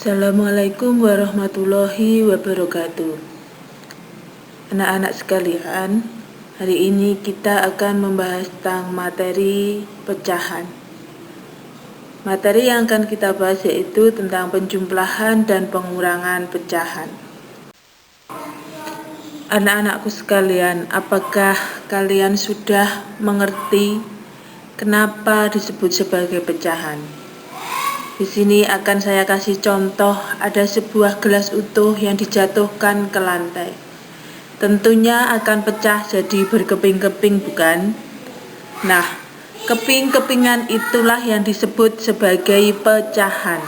Assalamualaikum warahmatullahi wabarakatuh. Anak-anak sekalian, hari ini kita akan membahas tentang materi pecahan. Materi yang akan kita bahas yaitu tentang penjumlahan dan pengurangan pecahan. Anak-anakku sekalian, apakah kalian sudah mengerti kenapa disebut sebagai pecahan? Di sini akan saya kasih contoh, ada sebuah gelas utuh yang dijatuhkan ke lantai. Tentunya akan pecah jadi berkeping-keping, bukan? Nah, keping-kepingan itulah yang disebut sebagai pecahan.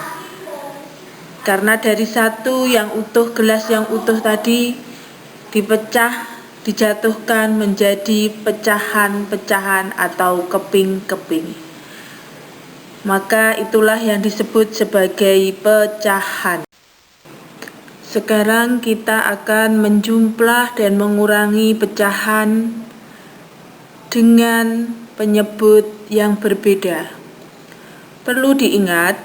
Karena dari satu yang utuh, gelas yang utuh tadi dipecah, dijatuhkan menjadi pecahan-pecahan atau keping-keping. Maka itulah yang disebut sebagai pecahan. Sekarang kita akan menjumlah dan mengurangi pecahan dengan penyebut yang berbeda. Perlu diingat,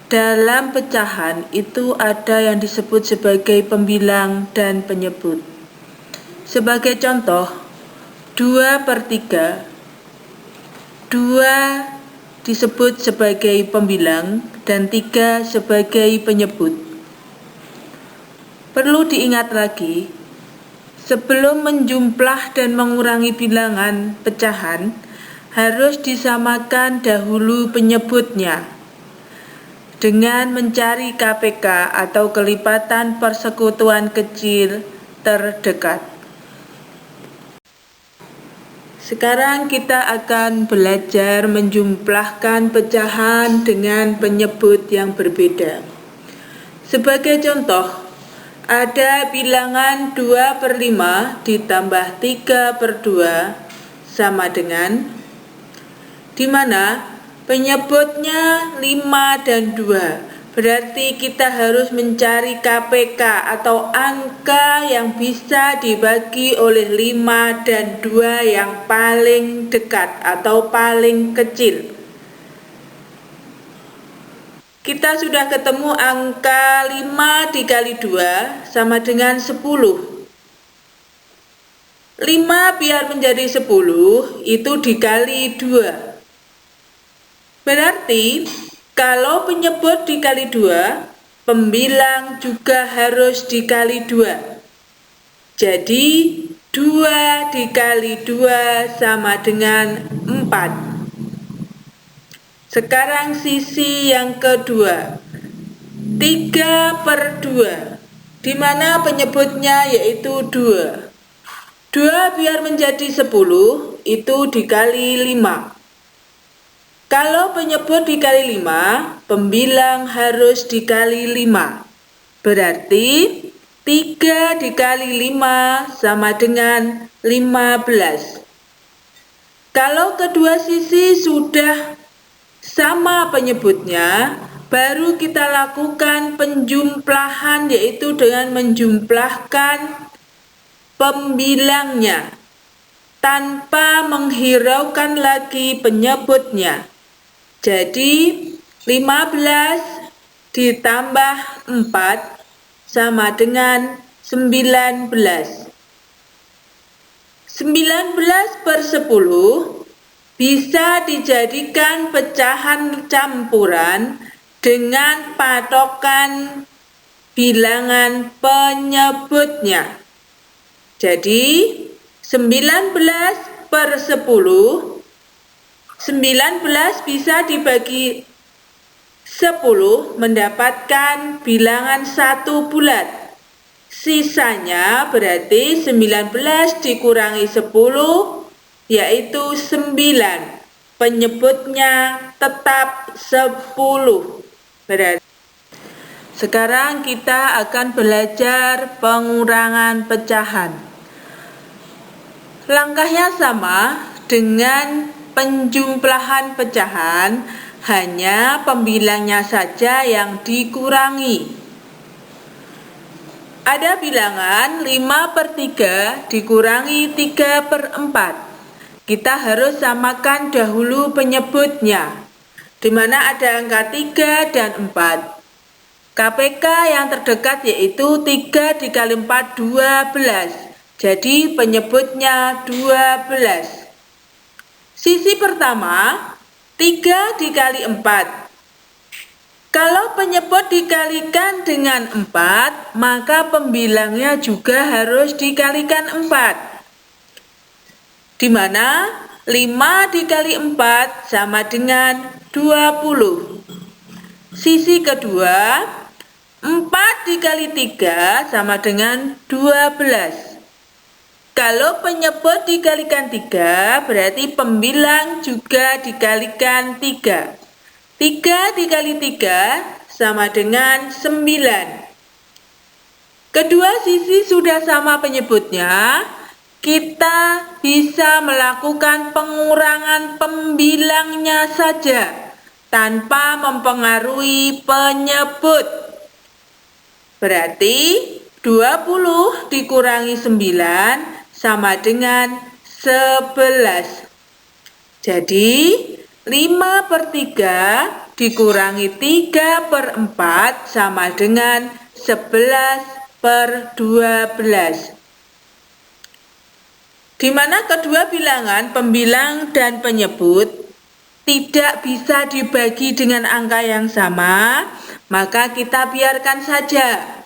dalam pecahan itu ada yang disebut sebagai pembilang dan penyebut. Sebagai contoh, 2/3. 2 disebut sebagai pembilang dan 3 sebagai penyebut. Perlu diingat lagi, sebelum menjumlah dan mengurangi bilangan pecahan, harus disamakan dahulu penyebutnya dengan mencari KPK atau kelipatan persekutuan kecil terdekat. Sekarang kita akan belajar menjumlahkan pecahan dengan penyebut yang berbeda. Sebagai contoh, ada bilangan 2/5 ditambah 3/2 sama dengan, di mana penyebutnya 5 dan 2. Berarti kita harus mencari KPK atau angka yang bisa dibagi oleh 5 dan 2 yang paling dekat atau paling kecil. Kita sudah ketemu angka 5 dikali 2 sama dengan 10. 5 biar menjadi 10 itu dikali 2. Berarti kalau penyebut dikali 2, pembilang juga harus dikali 2. Jadi 2 dikali 2 sama dengan 4. Sekarang sisi yang kedua, 3/2, di mana penyebutnya yaitu 2. 2 biar menjadi 10 itu dikali 5. Kalau penyebut dikali 5, pembilang harus dikali 5. Berarti 3 dikali 5 sama dengan 15. Kalau kedua sisi sudah sama penyebutnya, baru kita lakukan penjumlahan, yaitu dengan menjumlahkan pembilangnya tanpa menghiraukan lagi penyebutnya. Jadi 15 ditambah 4 sama dengan 19. 19/10 bisa dijadikan pecahan campuran dengan patokan bilangan penyebutnya. Jadi 19/10, 19 bisa dibagi 10 mendapatkan bilangan 1 bulat. Sisanya berarti 19 dikurangi 10 yaitu 9. Penyebutnya tetap 10. Berarti sekarang kita akan belajar pengurangan pecahan. Langkahnya sama dengan penjumlahan pecahan, hanya pembilangnya saja yang dikurangi. Ada bilangan 5/3 dikurangi 3/4. Kita harus samakan dahulu penyebutnya, di mana ada angka 3 dan 4. KPK yang terdekat yaitu 3 dikali 4, 12. Jadi penyebutnya 12. Sisi pertama, 3 dikali 4. Kalau penyebut dikalikan dengan 4, maka pembilangnya juga harus dikalikan 4. Di mana 5 dikali 4 sama dengan 20. Sisi kedua, 4 dikali 3 sama dengan 12. Kalau penyebut dikalikan 3, berarti pembilang juga dikalikan 3. 3 dikali 3 sama dengan 9. Kedua sisi sudah sama penyebutnya, kita bisa melakukan pengurangan pembilangnya saja tanpa mempengaruhi penyebut. Berarti 20 dikurangi 9 sama dengan 11. Jadi 5/3 dikurangi 3/4 sama dengan 11/12. Di mana kedua bilangan pembilang dan penyebut tidak bisa dibagi dengan angka yang sama, maka kita biarkan saja.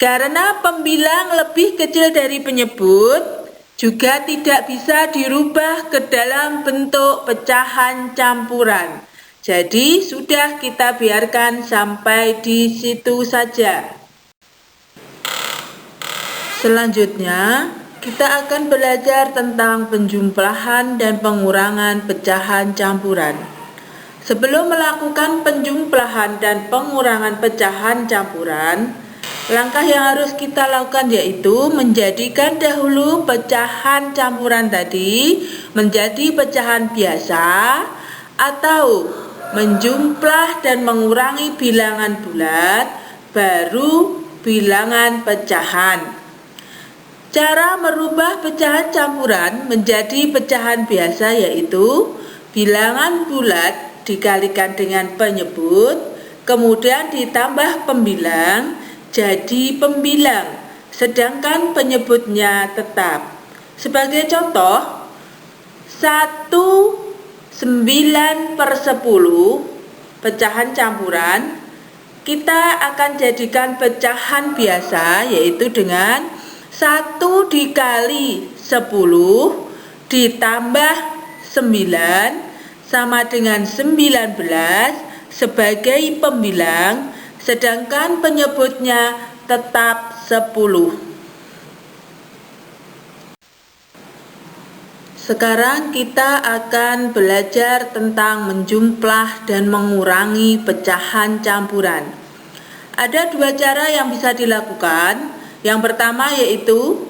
Karena pembilang lebih kecil dari penyebut, juga tidak bisa dirubah ke dalam bentuk pecahan campuran. Jadi sudah kita biarkan sampai di situ saja. Selanjutnya, kita akan belajar tentang penjumlahan dan pengurangan pecahan campuran. Sebelum melakukan penjumlahan dan pengurangan pecahan campuran, langkah yang harus kita lakukan yaitu menjadikan dahulu pecahan campuran tadi menjadi pecahan biasa atau menjumlah dan mengurangi bilangan bulat, baru bilangan pecahan. Cara merubah pecahan campuran menjadi pecahan biasa yaitu bilangan bulat dikalikan dengan penyebut, kemudian ditambah pembilang jadi pembilang, sedangkan penyebutnya tetap. Sebagai contoh, 9/10 pecahan campuran kita akan jadikan pecahan biasa yaitu dengan 1 dikali 10 ditambah 9 sama dengan 19 sebagai pembilang, sedangkan penyebutnya tetap 10. Sekarang kita akan belajar tentang menjumlah dan mengurangi pecahan campuran. Ada dua cara yang bisa dilakukan. Yang pertama yaitu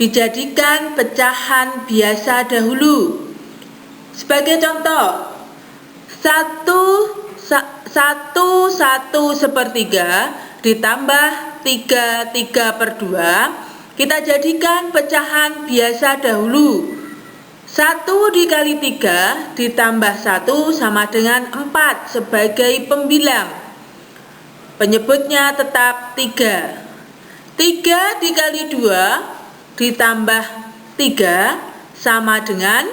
dijadikan pecahan biasa dahulu. Sebagai contoh, 1/3 ditambah 3/2 kita jadikan pecahan biasa dahulu. 1 dikali 3 ditambah 1 sama dengan 4 sebagai pembilang. Penyebutnya tetap 3. 3 dikali 2 ditambah 3 sama dengan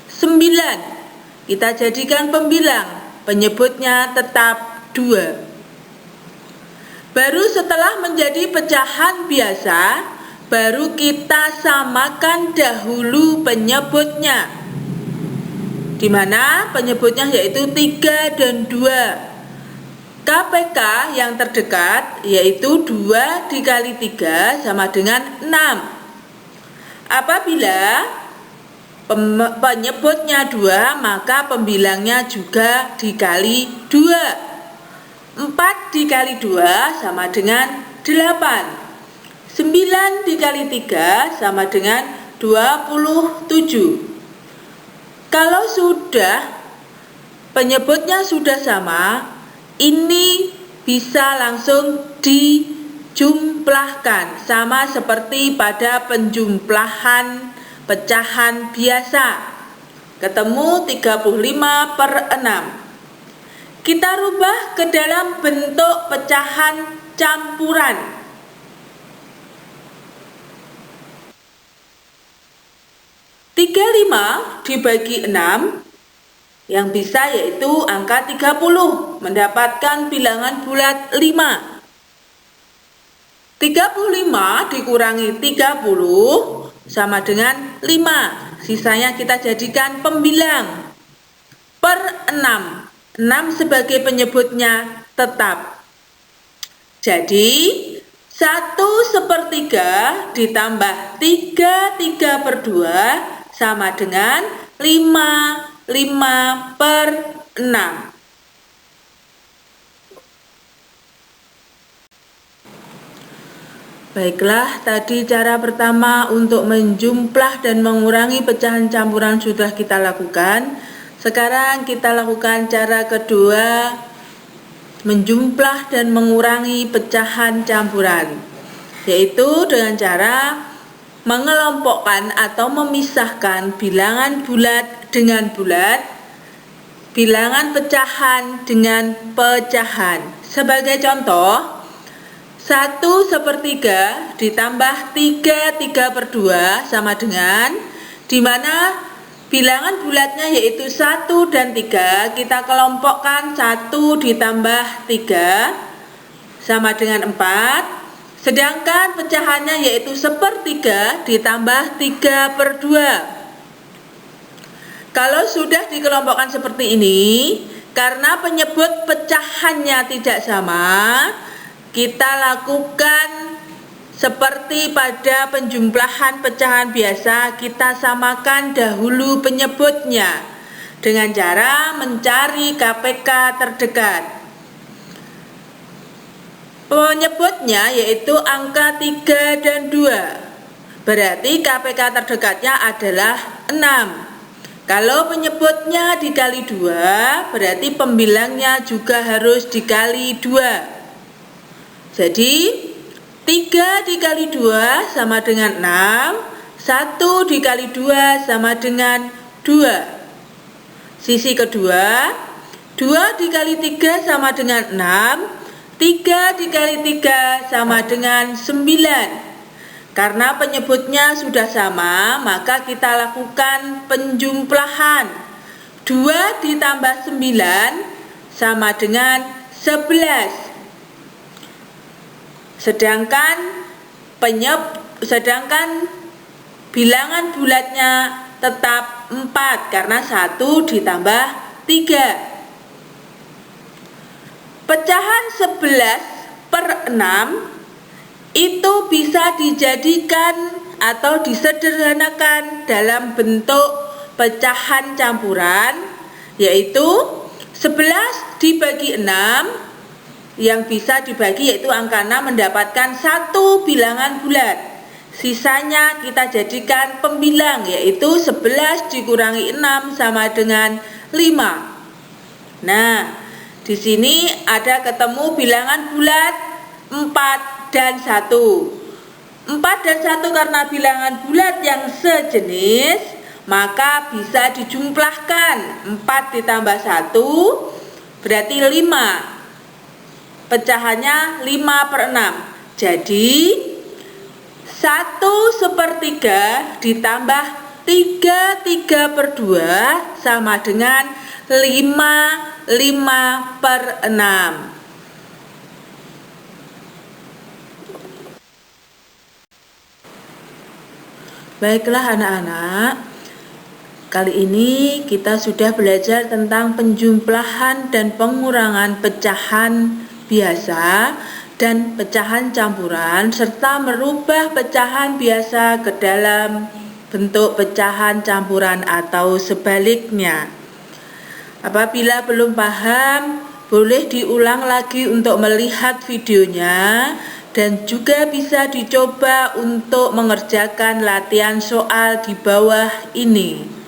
9. Kita jadikan pembilang, penyebutnya tetap 2. Baru setelah menjadi pecahan biasa, baru kita samakan dahulu penyebutnya. Di mana penyebutnya yaitu 3 dan 2. KPK yang terdekat yaitu 2 dikali 3 sama dengan 6. Apabila penyebutnya 2, maka pembilangnya juga dikali 2. 4 dikali 2 sama dengan 8. 9 dikali 3 sama dengan 27. Kalau sudah penyebutnya sudah sama, ini bisa langsung dijumlahkan sama seperti pada penjumlahan pecahan biasa. Ketemu 35/6. kita rubah ke dalam bentuk pecahan campuran. Tiga lima dibagi 6 yang bisa yaitu angka 30, mendapatkan bilangan bulat 5. 35 dikurangi 30 sama dengan 5. Sisanya kita jadikan pembilang per 6. 6 sebagai penyebutnya tetap. Jadi 1/3 ditambah 3/2 sama dengan 5/6. Baiklah, tadi cara pertama untuk menjumlah dan mengurangi pecahan campuran sudah kita lakukan. Sekarang kita lakukan cara kedua, menjumlah dan mengurangi pecahan campuran, yaitu dengan cara mengelompokkan atau memisahkan bilangan bulat dengan bulat, bilangan pecahan dengan pecahan. Sebagai contoh, 1/3 ditambah 3/2 sama dengan, di mana bilangan bulatnya yaitu 1 dan 3, kita kelompokkan 1 ditambah 3 sama dengan 4, sedangkan pecahannya yaitu 1/3 ditambah 3/2. Kalau sudah dikelompokkan seperti ini, karena penyebut pecahannya tidak sama, kita lakukan seperti pada penjumlahan pecahan biasa, kita samakan dahulu penyebutnya dengan cara mencari KPK terdekat. Penyebutnya yaitu angka 3 dan 2. Berarti KPK terdekatnya adalah 6. Kalau penyebutnya dikali 2, berarti pembilangnya juga harus dikali 2. Jadi 3 dikali 2 sama dengan 6, 1 dikali 2 sama dengan 2. Sisi kedua, 2 dikali 3 sama dengan 6, 3 dikali 3 sama dengan 9. Karena penyebutnya sudah sama, maka kita lakukan penjumlahan. 2 ditambah 9 sama dengan 11. Sedangkan bilangan bulatnya tetap 4 karena 1 ditambah 3. Pecahan 11/6 itu bisa dijadikan atau disederhanakan dalam bentuk pecahan campuran, yaitu 11 dibagi 6 yang bisa dibagi yaitu angka 6 mendapatkan 1 bilangan bulat. Sisanya kita jadikan pembilang, yaitu 11 dikurangi 6 sama dengan 5. Nah, di sini ada ketemu bilangan bulat 4 dan 1. 4 dan 1 karena bilangan bulat yang sejenis, maka bisa dijumlahkan. 4 ditambah 1 berarti 5. Pecahannya 5/6. Jadi 1/3 ditambah 3/2 sama dengan 5/6. Baiklah anak-anak, kali ini kita sudah belajar tentang penjumlahan dan pengurangan pecahan biasa dan pecahan campuran, serta merubah pecahan biasa ke dalam bentuk pecahan campuran atau sebaliknya. Apabila belum paham, boleh diulang lagi untuk melihat videonya, dan juga bisa dicoba untuk mengerjakan latihan soal di bawah ini.